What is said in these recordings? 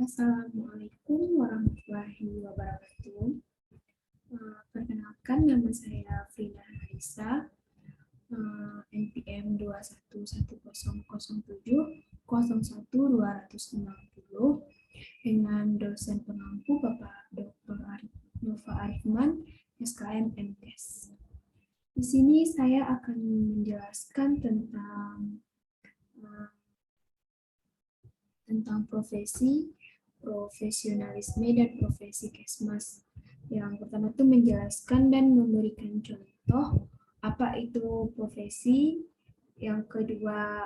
Assalamualaikum warahmatullahi wabarakatuh. Perkenalkan, nama saya Frida Harisa, NPM 2117007010260 dengan dosen pengampu Bapak Dr. Nova Arifman, SKM MTes. Di sini saya akan menjelaskan tentang profesi, profesionalisme, dan profesi Kesmas. Yang pertama itu menjelaskan dan memberikan contoh apa itu profesi. Yang kedua,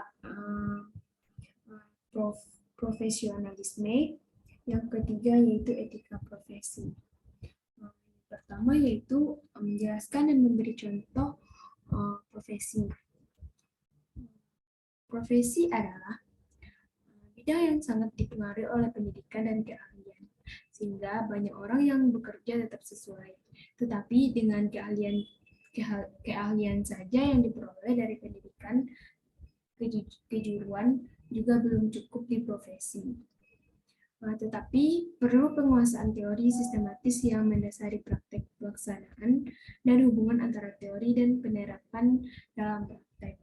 profesionalisme. Yang ketiga yaitu etika profesi. Pertama yaitu menjelaskan dan memberi contoh profesi. Profesi adalah bidang yang sangat dipengaruhi oleh pendidikan dan keahlian, sehingga banyak orang yang bekerja tetap sesuai. Tetapi dengan keahlian saja yang diperoleh dari pendidikan, kejuruan juga belum cukup di profesi. Tetapi perlu penguasaan teori sistematis yang mendasari praktek pelaksanaan dan hubungan antara teori dan penerapan dalam praktek.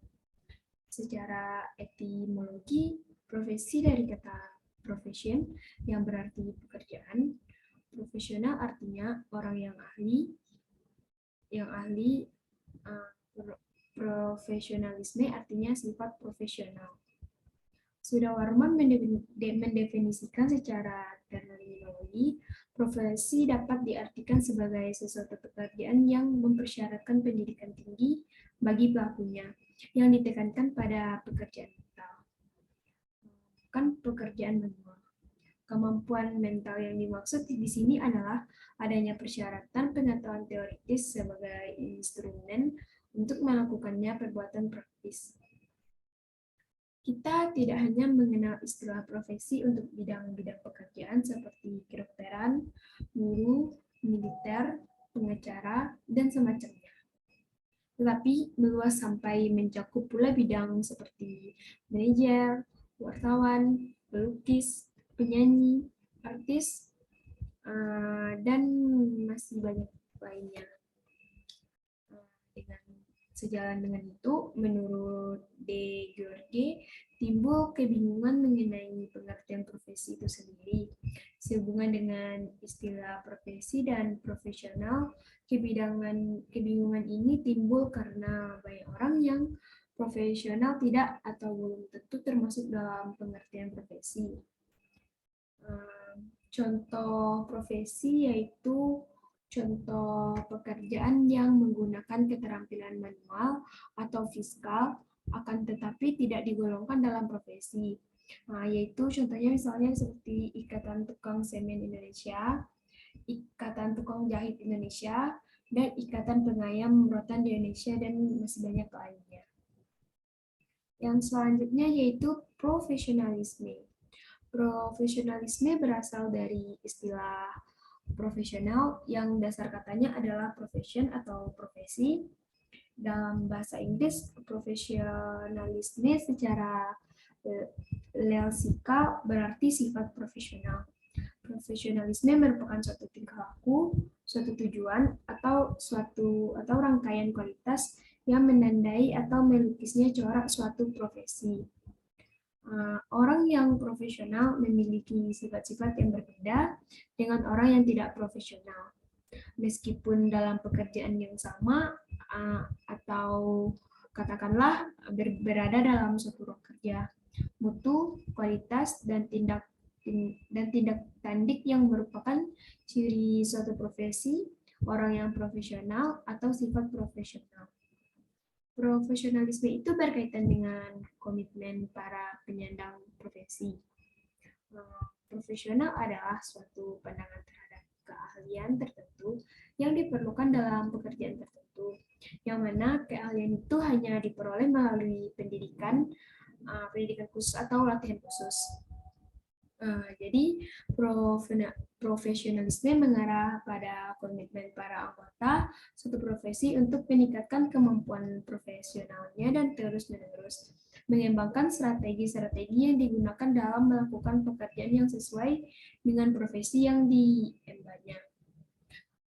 Secara etimologi, profesi dari kata profession yang berarti pekerjaan, profesional artinya orang yang ahli, profesionalisme artinya sifat profesional. Sudawarman mendefinisikan secara terminologi, profesi dapat diartikan sebagai sesuatu pekerjaan yang mempersyaratkan pendidikan tinggi bagi pelakunya, yang ditekankan pada pekerjaan mental, bukan pekerjaan manual. Kemampuan mental yang dimaksud di sini adalah adanya persyaratan pengetahuan teoritis sebagai instrumen untuk melakukannya perbuatan praktis. Kita tidak hanya mengenal istilah profesi untuk bidang-bidang pekerjaan seperti kedokteran, guru, militer, pengacara, dan semacamnya. Tetapi meluas sampai mencakup pula bidang seperti manajer, wartawan, pelukis, penyanyi, artis, dan masih banyak lainnya. Sejalan dengan itu, menurut De Giorgi, timbul kebingungan mengenai pengertian profesi itu sendiri. Sehubungan dengan istilah profesi dan profesional, kebingungan ini timbul karena banyak orang yang profesional tidak atau belum tentu termasuk dalam pengertian profesi. Contoh profesi yaitu contoh pekerjaan yang menggunakan keterampilan manual atau fiskal, akan tetapi tidak digolongkan dalam profesi. Yaitu contohnya misalnya seperti Ikatan Tukang Semen Indonesia, Ikatan Tukang Jahit Indonesia, dan Ikatan Pengayam Rotan di Indonesia, dan masih banyak lainnya. Yang selanjutnya yaitu profesionalisme. Profesionalisme berasal dari istilah profesional yang dasar katanya adalah profession atau profesi. Dalam bahasa Inggris, profesionalisme secara leksikal berarti sifat profesional. Profesionalisme merupakan suatu tingkah laku, suatu tujuan, atau rangkaian kualitas yang menandai atau melukisnya corak suatu profesi. Orang yang profesional memiliki sifat-sifat yang berbeda dengan orang yang tidak profesional. Meskipun dalam pekerjaan yang sama atau katakanlah berada dalam suatu ruang kerja, mutu, kualitas, dan tindak tanduk yang merupakan ciri suatu profesi, orang yang profesional atau sifat profesional. Profesionalisme itu berkaitan dengan komitmen para penyandang profesi. Profesional adalah suatu pandangan terhadap keahlian tertentu yang diperlukan dalam pekerjaan tertentu, yang mana keahlian itu hanya diperoleh melalui pendidikan khusus atau latihan khusus. Jadi profesionalisme mengarah pada komitmen para anggota suatu profesi untuk meningkatkan kemampuan profesionalnya dan terus-menerus mengembangkan strategi-strategi yang digunakan dalam melakukan pekerjaan yang sesuai dengan profesi yang diembannya.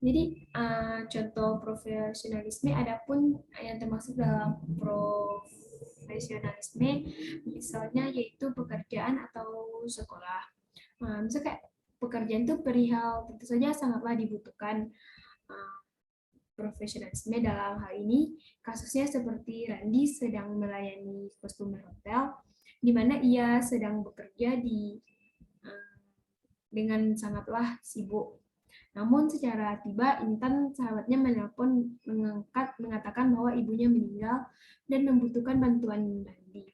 Jadi contoh profesionalisme adapun yang termasuk dalam profesionalisme misalnya yaitu pekerjaan atau sekolah. Misalnya kayak pekerjaan itu perihal tentu saja sangatlah dibutuhkan profesionalisme dalam hal ini kasusnya seperti Randi sedang melayani customer hotel di mana ia sedang bekerja dengan sangatlah sibuk. Namun secara tiba Intan sahabatnya menelpon mengatakan bahwa ibunya meninggal dan membutuhkan bantuan Randi.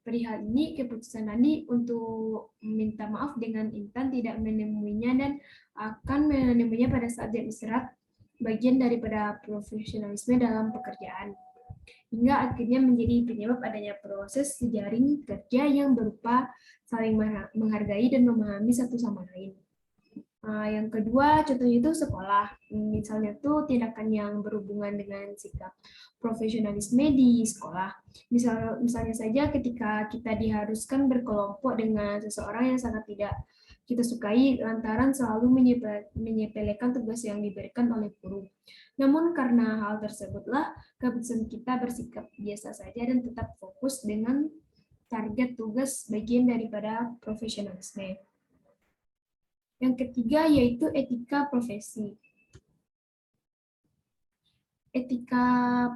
Perihal ini keputusan Randi untuk meminta maaf dengan Intan tidak menemuinya dan akan menemuinya pada saat jam istirahat bagian daripada profesionalisme dalam pekerjaan. Hingga akhirnya menjadi penyebab adanya proses jejaring kerja yang berupa saling menghargai dan memahami satu sama lain. Yang kedua, contohnya itu sekolah. Misalnya tuh tindakan yang berhubungan dengan sikap profesionalisme di sekolah. Misalnya saja ketika kita diharuskan berkelompok dengan seseorang yang sangat tidak kita sukai lantaran selalu menyepelekan tugas yang diberikan oleh guru. Namun karena hal tersebutlah keputusan kita bersikap biasa saja dan tetap fokus dengan target tugas bagian daripada profesionalisme. Yang ketiga yaitu etika profesi. Etika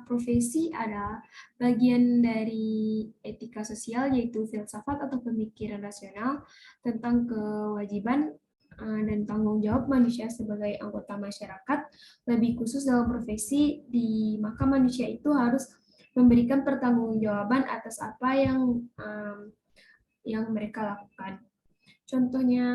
profesi adalah bagian dari etika sosial yaitu filsafat atau pemikiran rasional tentang kewajiban dan tanggung jawab manusia sebagai anggota masyarakat, lebih khusus dalam profesi, maka manusia itu harus memberikan pertanggungjawaban atas apa yang mereka lakukan. Contohnya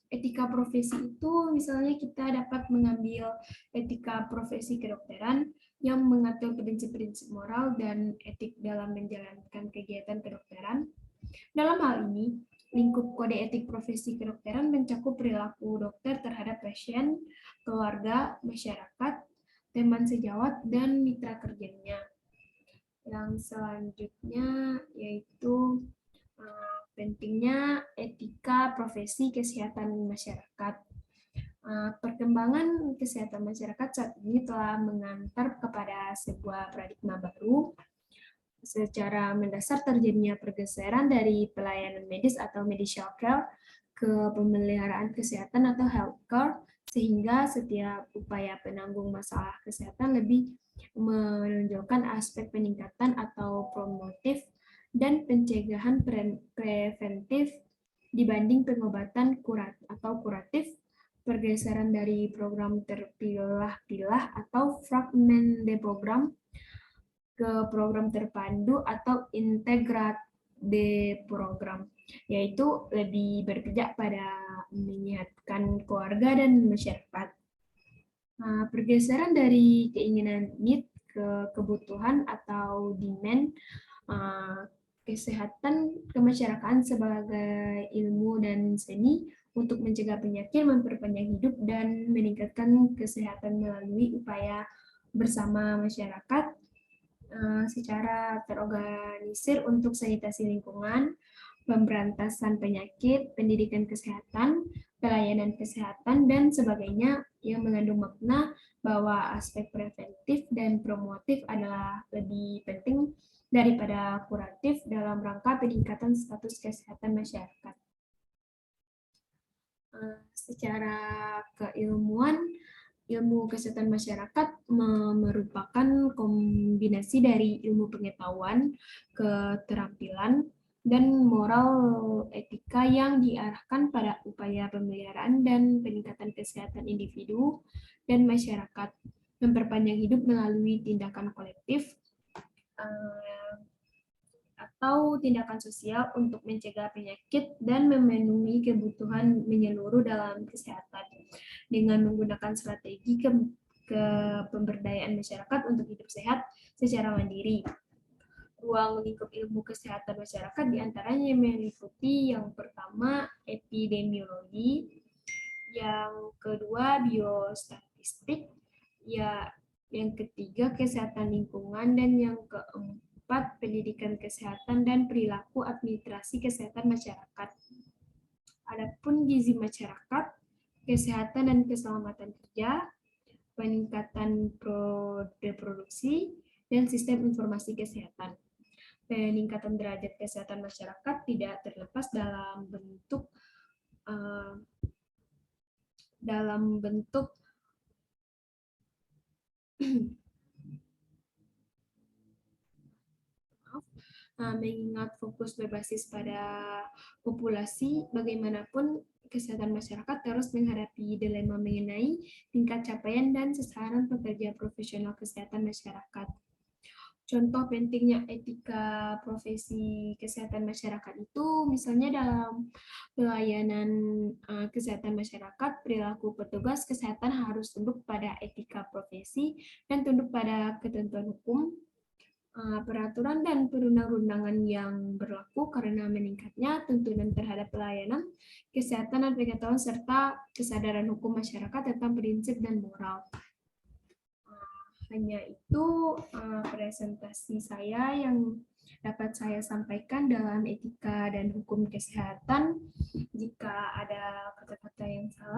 etika profesi itu misalnya kita dapat mengambil etika profesi kedokteran yang mengatur prinsip-prinsip moral dan etik dalam menjalankan kegiatan kedokteran. Dalam hal ini, lingkup kode etik profesi kedokteran mencakup perilaku dokter terhadap pasien, keluarga, masyarakat, teman sejawat, dan mitra kerjanya. Yang selanjutnya yaitu pentingnya etika profesi kesehatan masyarakat. Perkembangan kesehatan masyarakat saat ini telah mengantar kepada sebuah paradigma baru. Secara mendasar terjadinya pergeseran dari pelayanan medis atau medical care ke pemeliharaan kesehatan atau healthcare, sehingga setiap upaya penanggung masalah kesehatan lebih menunjukkan aspek peningkatan atau promotif dan pencegahan preventif dibanding pengobatan kuratif, pergeseran dari program terpilah-pilah atau fragmented program ke program terpadu atau integrated program, yaitu lebih berpijak pada menyehatkan keluarga dan masyarakat. Pergeseran dari keinginan need ke kebutuhan atau demand kesehatan kemasyarakatan sebagai ilmu dan seni untuk mencegah penyakit, memperpanjang hidup, dan meningkatkan kesehatan melalui upaya bersama masyarakat secara terorganisir untuk sanitasi lingkungan, pemberantasan penyakit, pendidikan kesehatan, pelayanan kesehatan, dan sebagainya yang mengandung makna bahwa aspek preventif dan promotif adalah lebih penting daripada kuratif dalam rangka peningkatan status kesehatan masyarakat. Secara keilmuan, ilmu kesehatan masyarakat merupakan kombinasi dari ilmu pengetahuan, keterampilan, dan moral etika yang diarahkan pada upaya pemeliharaan dan peningkatan kesehatan individu dan masyarakat, memperpanjang hidup melalui tindakan kolektif, atau tindakan sosial untuk mencegah penyakit dan memenuhi kebutuhan menyeluruh dalam kesehatan dengan menggunakan strategi pemberdayaan masyarakat untuk hidup sehat secara mandiri. Ruang lingkup ilmu kesehatan masyarakat diantaranya meliputi yang pertama epidemiologi, yang kedua biostatistik, yang ketiga kesehatan lingkungan, dan yang keempat 4, pendidikan kesehatan dan perilaku administrasi kesehatan masyarakat. Adapun gizi masyarakat, kesehatan dan keselamatan kerja, peningkatan reproduksi, dan sistem informasi kesehatan. Peningkatan derajat kesehatan masyarakat tidak terlepas dalam bentuk mengingat fokus berbasis pada populasi, bagaimanapun kesehatan masyarakat terus menghadapi dilema mengenai tingkat capaian dan sasaran pekerja profesional kesehatan masyarakat. Contoh pentingnya etika profesi kesehatan masyarakat itu misalnya dalam pelayanan kesehatan masyarakat, perilaku petugas kesehatan harus tunduk pada etika profesi dan tunduk pada ketentuan hukum, peraturan dan perundang-undangan yang berlaku karena meningkatnya tuntunan terhadap pelayanan kesehatan dan pengetahuan serta kesadaran hukum masyarakat tentang prinsip dan moral. Hanya itu presentasi saya yang dapat saya sampaikan dalam etika dan hukum kesehatan. Jika ada kata-kata yang salah,